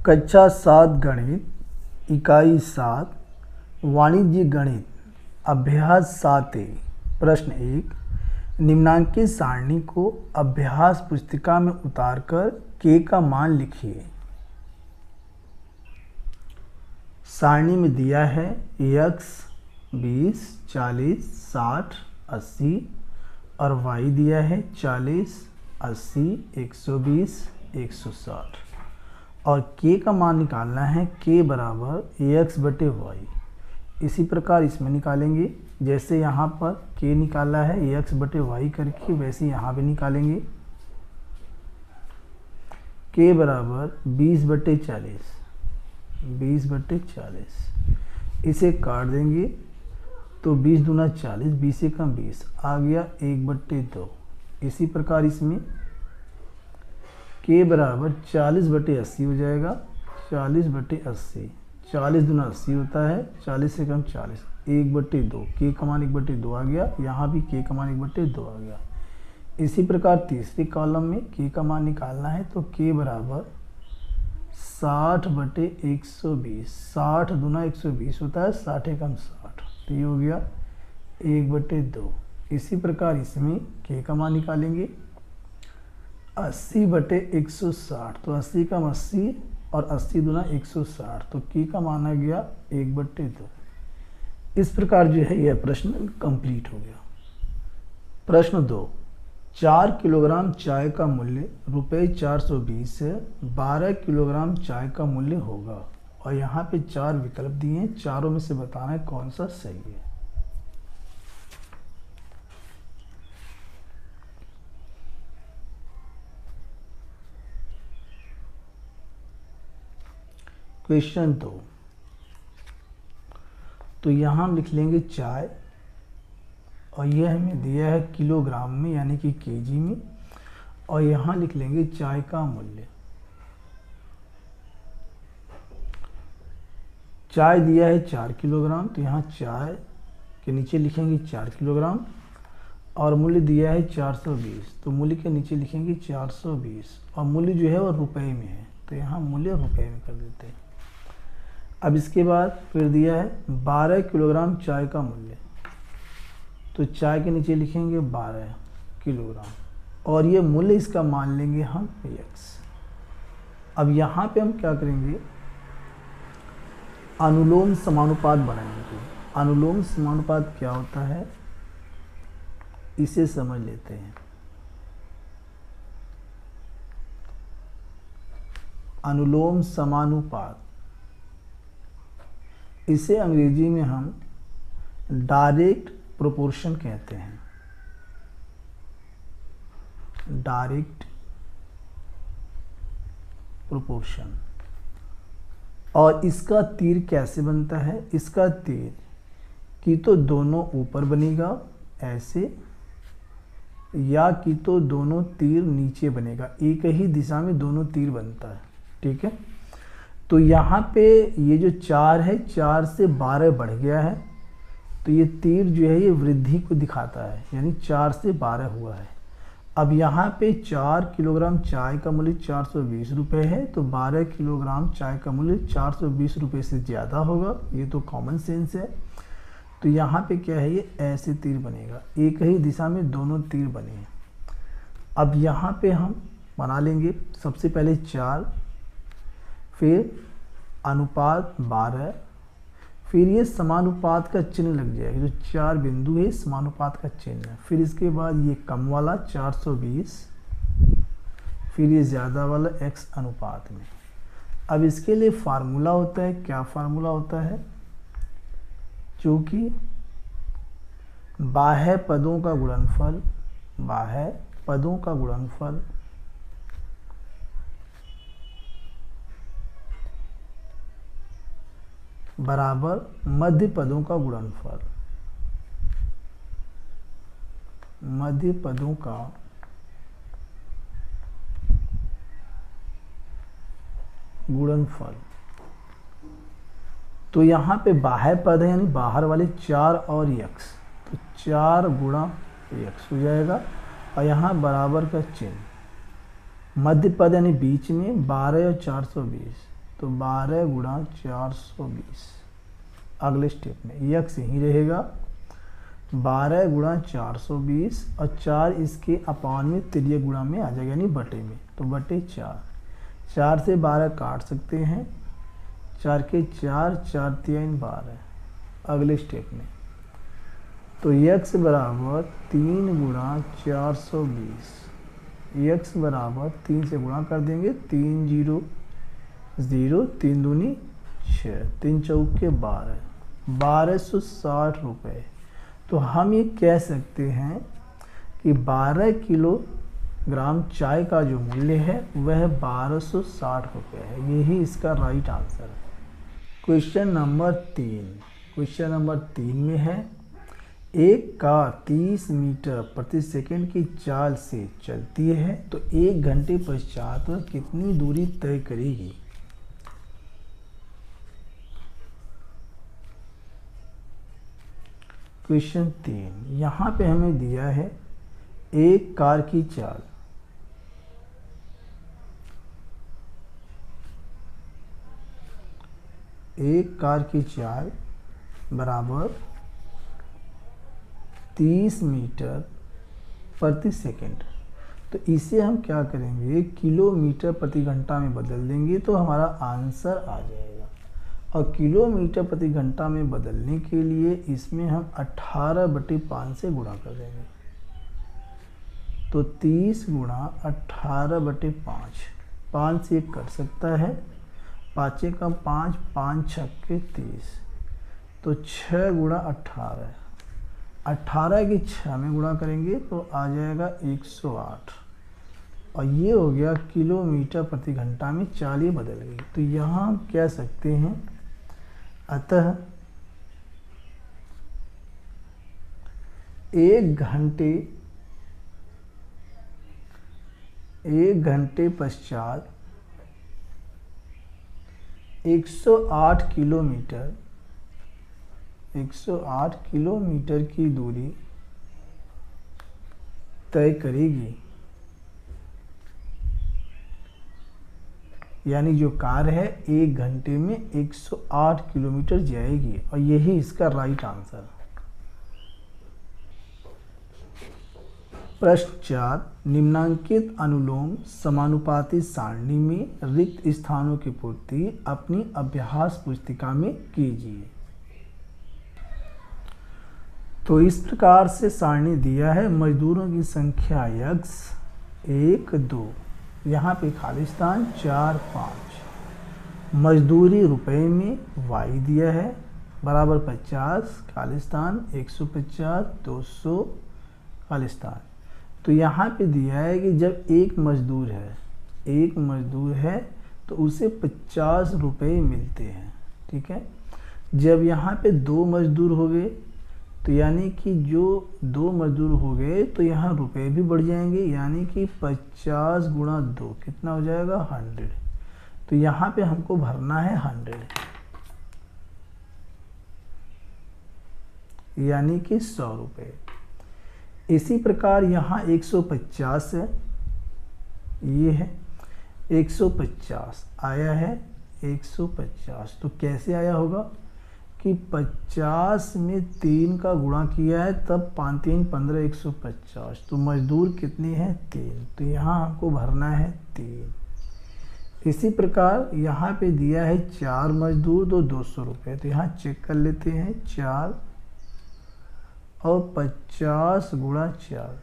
कक्षा 7 गणित इकाई 7 वाणिज्य गणित अभ्यास 7A। प्रश्न 1, निम्नांकित सारणी को अभ्यास पुस्तिका में उतारकर k का मान लिखिए। सारणी में दिया है x 20, 40, 60, 80 और y दिया है 40, 80, 120, 160 और k का मान निकालना है k बराबर x बटे वाई। इसी प्रकार इसमें निकालेंगे, जैसे यहाँ पर k निकाला है x बटे वाई करके, वैसे यहाँ भी निकालेंगे। k बराबर 20 बटे 40, 20 बटे 40, इसे काट देंगे तो 20 दूना 40, 20 से कम 20 आ गया 1 बटे 2। इसी प्रकार इसमें k बराबर 40 बटे 80 हो जाएगा, 40 बटे 80, 40 दूना 80 होता है, 40 से कम 40, 1 बटे 2, k का मान 1 बटे 2 आ गया। यहाँ भी k का मान 1 बटे 2 आ गया। इसी प्रकार तीसरे कॉलम में k का मान निकालना है तो k बराबर 60 बटे 120, 60 दूना 120 होता है, 60 एकम 60, तो ये हो गया 1 बटे 2। इसी प्रकार इसमें k का मान निकालेंगे 80 बटे 160, तो 80 कम 80 और 80 दूना 160, तो k का मान आ गया 1 बटे 2। इस प्रकार जो है यह प्रश्न कंप्लीट हो गया। प्रश्न 2, 4 किलोग्राम चाय का मूल्य ₹420 से 12 किलोग्राम चाय का मूल्य होगा और यहाँ पे 4 विकल्प दिए हैं, चारों में से बताना है कौन सा सही है। क्वेश्चन 2, तो यहाँ हम लिख लेंगे चाय और यह हमें दिया है किलोग्राम में यानी कि केजी में, और यहाँ लिख लेंगे चाय का मूल्य। चाय दिया है 4 किलोग्राम, तो यहाँ चाय के नीचे लिखेंगे 4 किलोग्राम और मूल्य दिया है 420, तो मूल्य के नीचे लिखेंगे 420 और मूल्य जो है वो रुपए में है, तो यहाँ मूल्य रुपए में कर देते हैं। अब इसके बाद फिर दिया है 12 किलोग्राम चाय का मूल्य, तो चाय के नीचे लिखेंगे 12 किलोग्राम और ये मूल्य इसका मान लेंगे हम x। अब यहाँ पे हम क्या करेंगे, अनुलोम समानुपात बनाएंगे। अनुलोम समानुपात क्या होता है इसे समझ लेते हैं। अनुलोम समानुपात, इसे अंग्रेजी में हम डायरेक्ट प्रोपोर्शन कहते हैं। Direct proportion. और इसका तीर कैसे बनता है, इसका तीर कि तो दोनों ऊपर बनेगा ऐसे, या कि तो दोनों तीर नीचे बनेगा, एक ही दिशा में दोनों तीर बनता है। ठीक है, तो यहाँ पे ये जो 4 है, 4 से 12 बढ़ गया है, तो ये तीर जो है ये वृद्धि को दिखाता है, यानी 4 से 12 हुआ है। अब यहाँ पे 4 किलोग्राम चाय का मूल्य 420 रुपये है, तो 12 किलोग्राम चाय का मूल्य 420 रुपये से ज़्यादा होगा, ये तो कॉमन सेंस है। तो यहाँ पे क्या है, ये ऐसे तीर बनेगा, एक ही दिशा में दोनों तीर बने हैं। अब यहाँ पे हम बना लेंगे सबसे पहले 4, फिर अनुपात 12, फिर ये समानुपात का चिन्ह लग जाएगा, जो 4 बिंदु है समानुपात का चिन्ह है। फिर इसके बाद ये कम वाला 420, फिर ये ज़्यादा वाला x अनुपात में। अब इसके लिए फार्मूला होता है, क्या फार्मूला होता है, चूँकि बाह्य पदों का गुणनफल, बाह्य पदों का गुणनफल बराबर मध्य पदों का गुणनफल, मध्य पदों का गुणनफल। तो यहाँ पे बाह्य पद है यानी बाहर वाले 4 और x, तो 4 गुणा x हो जाएगा और यहाँ बराबर का चिन्ह। मध्य पद यानी बीच में 12 और 420, तो तो 12 गुणा 420। अगले स्टेप में यक्स यही रहेगा, 12 गुणा 420 और 4 इसके अपान में तिर्यक गुणा में आ जाएगा, यानी बटे में, तो बटे 4। 4 से 12 काट सकते हैं, 4 के 4, 4 3 12। अगले स्टेप में तो यक्स बराबर 3 गुणा 420, यक्स बराबर 3 से गुणा कर देंगे, 3 0 0, 3 दूनी 6, 3 चौके 12, 1260 रुपये। तो हम ये कह सकते हैं कि 12 किलोग्राम चाय का जो मूल्य है वह 1260 रुपये है। यही इसका राइट आंसर है। क्वेश्चन नंबर 3, क्वेश्चन नंबर 3 में है, एक कार 30 मीटर प्रति सेकंड की चाल से चलती है तो 1 घंटे पश्चात वह कितनी दूरी तय करेगी। क्वेश्चन 3, यहाँ पे हमें दिया है एक कार की चाल, एक कार की चाल बराबर 30 मीटर प्रति सेकंड। तो इसे हम क्या करेंगे, किलोमीटर प्रति घंटा में बदल देंगे तो हमारा आंसर आ जाएगा। और किलोमीटर प्रति घंटा में बदलने के लिए इसमें हम 18/5 से गुणा कर देंगे। तो 30 गुणा 18/5, 5 से 1 कट सकता है, 5 का 5, 5 छक्के 30, तो 6 गुणा 18, 18 की 6 में गुणा करेंगे तो आ जाएगा 108। और ये हो गया किलोमीटर प्रति घंटा में चाल ये बदल गई। तो यहाँ हम कह सकते हैं, अतः 1 घंटे पश्चात 108 किलोमीटर की दूरी तय करेगी। यानी जो कार है 1 घंटे में 108 किलोमीटर जाएगी, और यही इसका राइट आंसर। प्रश्न 4, निम्नांकित अनुलोम समानुपाती सारणी में रिक्त स्थानों की पूर्ति अपनी अभ्यास पुस्तिका में कीजिए। तो इस प्रकार से सारणी दिया है, मजदूरों की संख्या यक्स 1 2, यहाँ पे खाली स्थान 4 5, मजदूरी रुपए में वाई दिया है बराबर 50, खाली स्थान 150 200 खाली स्थान। तो यहाँ पे दिया है कि जब एक मजदूर है तो उसे 50 रुपये मिलते हैं, ठीक है। जब यहाँ पे 2 मजदूर हो गए तो यानी कि जो 2 मजदूर हो गए तो यहाँ रुपए भी बढ़ जाएंगे, यानी कि 50 गुणा 2 कितना हो जाएगा 100। तो यहाँ पे हमको भरना है 100, यानी कि 100 रुपये। इसी प्रकार यहाँ 150 है, ये है 150 आया है 150। तो कैसे आया होगा कि 50 में 3 का गुणा किया है, तब 5 3 15 150। तो मजदूर कितने हैं 3, तो यहाँ हमको भरना है 3। इसी प्रकार यहाँ पे दिया है 4 मजदूर तो 200 रुपये। तो यहाँ चेक कर लेते हैं, 4 और 50 गुणा 4,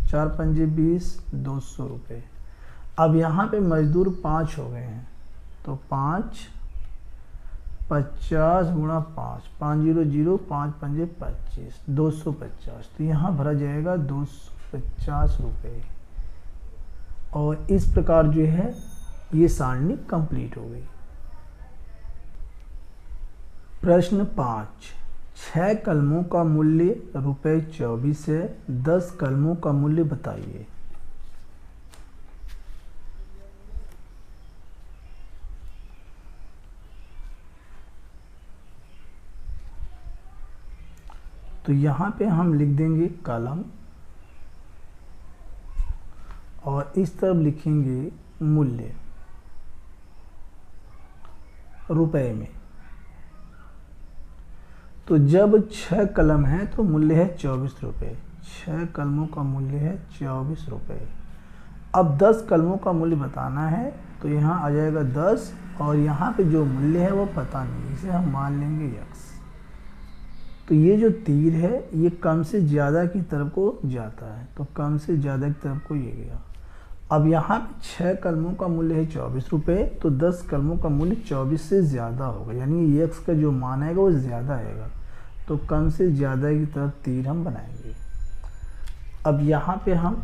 4 पंजे 20, 200 रुपये। अब यहाँ पे मजदूर 5 हो गए हैं, तो 5 50 गुणा 5, 5 0 0, 5 पंजे 25, 250। तो यहाँ भरा जाएगा 250 रुपये। और इस प्रकार जो है ये सारणी कंप्लीट हो गई। प्रश्न 5, 6 कलमों का मूल्य ₹24 है, 10 कलमों का मूल्य बताइए। तो यहाँ पे हम लिख देंगे कलम और इस तरफ लिखेंगे मूल्य। रुपए में। तो जब 6 कलम है तो मूल्य है 24 रुपये। 6 कलमों का मूल्य है 24 रुपये। अब 10 कलमों का मूल्य बताना है, तो यहाँ आ जाएगा 10 और यहाँ पे जो मूल्य है वो पता नहीं, इसे हम मान लेंगे x। तो ये जो तीर है ये कम से ज़्यादा की तरफ को जाता है, तो कम से ज़्यादा की तरफ को ये गया। अब यहाँ पे 6 कलमों का मूल्य है 24 रुपये, तो 10 कलमों का मूल्य 24 से ज़्यादा होगा, यानी x का जो मान आएगा वो ज़्यादा आएगा, तो कम से ज़्यादा की तरफ तीर हम बनाएंगे। अब यहाँ पे हम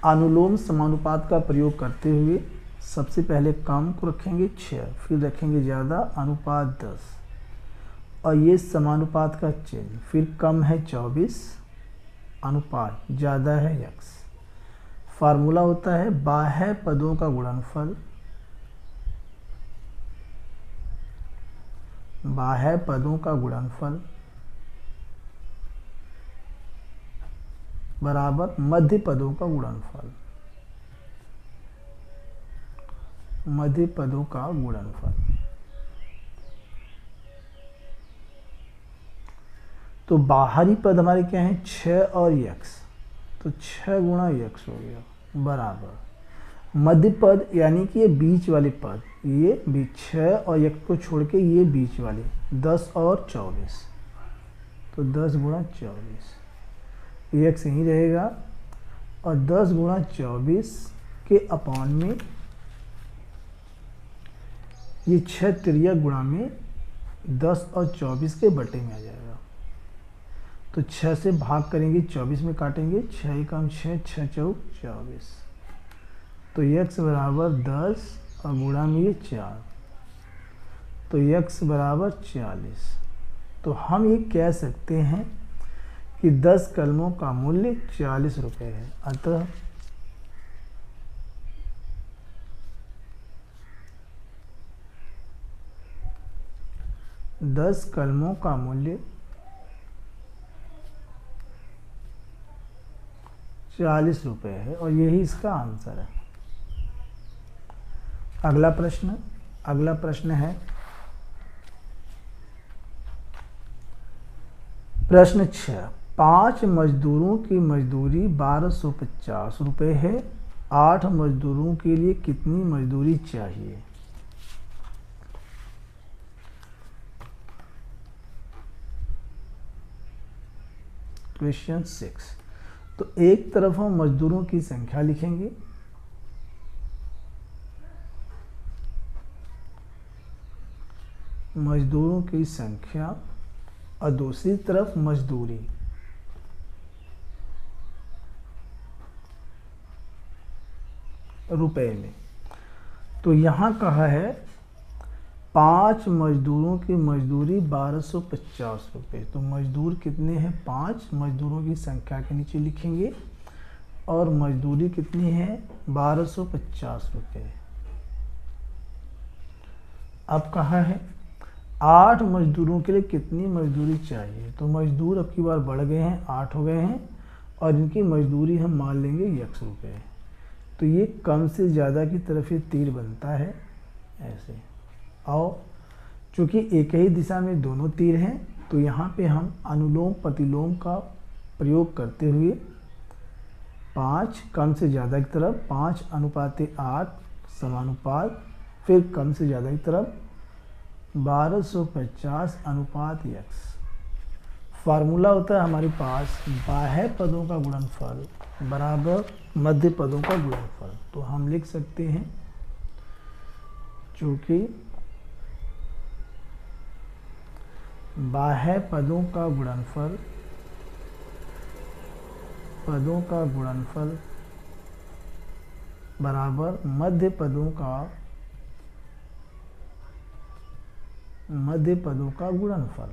अनुलोम समानुपात का प्रयोग करते हुए सबसे पहले कम को रखेंगे 6, फिर रखेंगे ज़्यादा अनुपात 10, और ये समानुपात का चिन्ह, फिर कम है 24 अनुपात ज़्यादा है x। फार्मूला होता है बाह्य पदों का गुणनफल, बाह्य पदों का गुणनफल बराबर मध्य पदों का गुणनफल, मध्य पदों का गुणनफल। तो बाहरी पद हमारे क्या हैं 6 और x, तो 6 गुणा x हो गया बराबर मध्य पद, यानी कि ये बीच वाले पद, ये भी 6 और x को छोड़ के ये बीच वाले 10 और 24, तो 10 गुणा 24, x यहीं रहेगा, और 10 गुणा 24 के अपॉन में ये 6 तिरिया गुणा में 10 और 24 के बटे में आ जाएगा। तो 6 से भाग करेंगे 24 में काटेंगे, 6 कम 6, 6 चौक 24, तो x बराबर 10 और गुणा में ये 4, तो x बराबर 40। तो हम ये कह सकते हैं कि 10 कलमों का मूल्य 40 रुपये है। अतः दस कलमों का मूल्य 40 रुपये है, और यही इसका आंसर है। अगला प्रश्न है प्रश्न 6। 5 मजदूरों की मजदूरी 1250 रुपये है। 8 मजदूरों के लिए कितनी मजदूरी चाहिए? क्वेश्चन 6। तो एक तरफ हम मजदूरों की संख्या लिखेंगे, मजदूरों की संख्या, और दूसरी तरफ मजदूरी। रुपए में। तो यहाँ कहा है 5 मजदूरों की मजदूरी 1250 रुपये। तो मजदूर कितने हैं? 5। मजदूरों की संख्या के नीचे लिखेंगे, और मजदूरी कितनी है? 1250 रुपये। अब कहा है 8 मजदूरों के लिए कितनी मजदूरी चाहिए? तो मजदूर अब की बार बढ़ गए हैं, 8 हो गए हैं, और इनकी मजदूरी हम मान लेंगे x रुपये। तो ये कम से ज़्यादा की तरफ ये तीर बनता है ऐसे। और चूँकि एक ही दिशा में दोनों तीर हैं, तो यहाँ पे हम अनुलोम प्रतिलोम का प्रयोग करते हुए 5 कम से ज़्यादा की तरफ, 5 अनुपाते 8 समानुपात, फिर कम से ज़्यादा की तरफ 1250 अनुपात x। फार्मूला होता है हमारे पास बाह्य पदों का गुणनफल बराबर मध्य पदों का गुणनफल। तो हम लिख सकते हैं चूँकि बाह्य पदों का गुणनफल बराबर मध्य पदों का गुणनफल।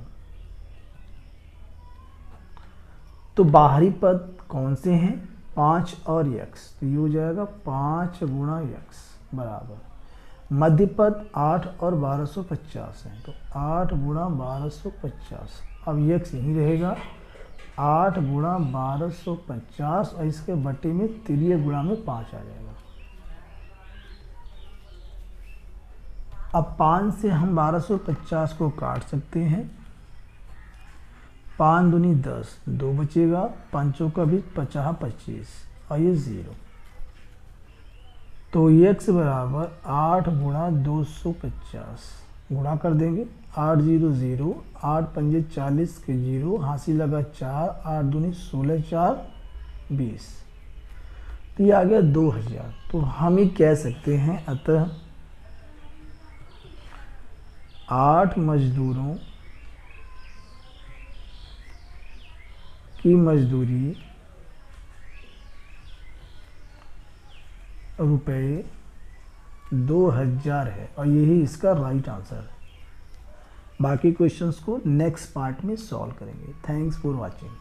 तो बाहरी पद कौन से हैं? 5 और x। तो ये हो जाएगा 5 गुणा x बराबर मध्य पद 8 और 1250 हैं, तो 8 गुणा 1250। अब x यहीं रहेगा, 8 गुणा 1250, और इसके बटे में तिरिय गुणा में 5 आ जाएगा। अब 5 से हम 1250 को काट सकते हैं। 5 दूनी 10, 2 बचेगा, 5 का भी 50 25 और ये 0। तो x बराबर 8 गुणा 250 गुणा कर देंगे। 8 0 0, 8 पंजे 40 के 0, हासिल लगा 4, 8 दूनी 16, 4 20। तो ये आ गया 2000। तो हम ही कह सकते हैं अतः 8 मजदूरों की मजदूरी रुपये 2000 है और यही इसका राइट आंसर है। बाकी क्वेश्चंस को नेक्स्ट पार्ट में सॉल्व करेंगे। Thanks for watching.